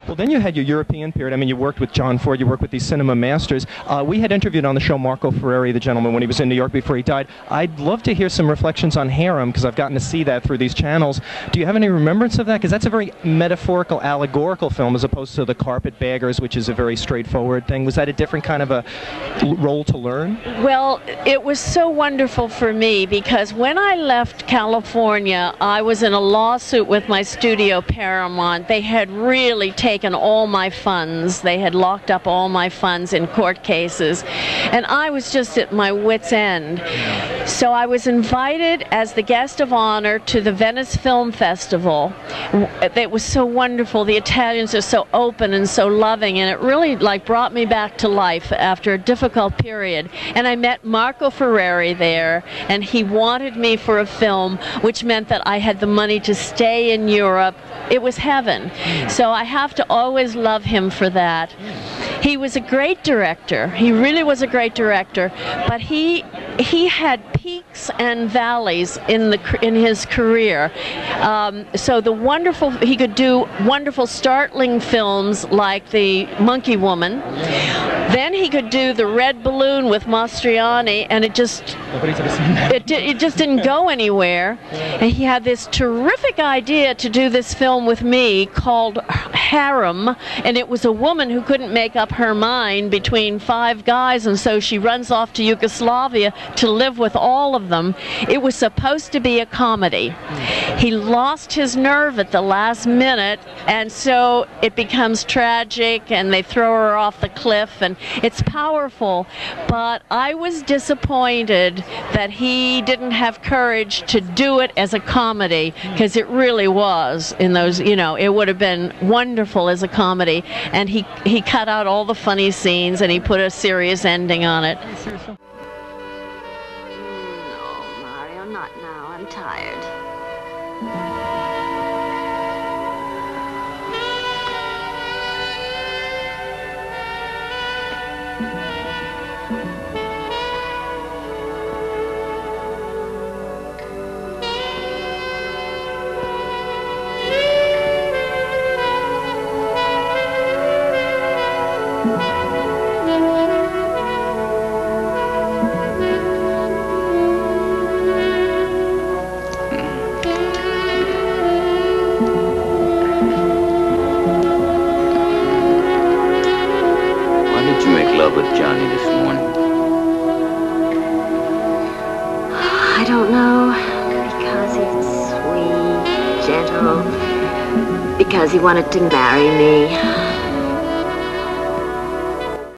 Well, then you had your European period. I mean, you worked with John Ford, you worked with these cinema masters. We had interviewed on the show Marco Ferreri, the gentleman, when he was in New York before he died. I'd love to hear some reflections on Harem, because I've gotten to see that through these channels. Do you have any remembrance of that? Because that's a very metaphorical, allegorical film, as opposed to The Carpetbaggers, which is a very straightforward thing. Was that a different kind of a role to learn? Well, it was so wonderful for me, because when I left California, I was in a lawsuit with my studio, Paramount. They had really taken all my funds. They had locked up all my funds in court cases, and I was just at my wit's end. So I was invited as the guest of honor to the Venice Film Festival. It was so wonderful. The Italians are so open and so loving, and it really brought me back to life after a difficult period. And I met Marco Ferreri there, and he wanted me for a film, which meant that I had the money to stay in Europe. It was heaven. So I have to always love him for that. He was a great director. He really was a great director, but he had peaks and valleys in his career. So he could do wonderful, startling films like The Monkey Woman. Then he could do The Red Balloon with Mastroianni, and it just didn't go anywhere. And he had this terrific idea to do this film with me called Harem, and it was a woman who couldn't make up her mind between 5 guys, and so she runs off to Yugoslavia to live with all of them. It was supposed to be a comedy. He lost his nerve at the last minute, and so it becomes tragic, and they throw her off the cliff, and it's powerful. But I was disappointed that he didn't have courage to do it as a comedy, because it really was in those, it would have been wonderful as a comedy, and he cut out all the funny scenes and he put a serious ending on it. No, Mario, not now. I'm tired. With Johnny this morning? I don't know. Because he's sweet, gentle. Because he wanted to marry me.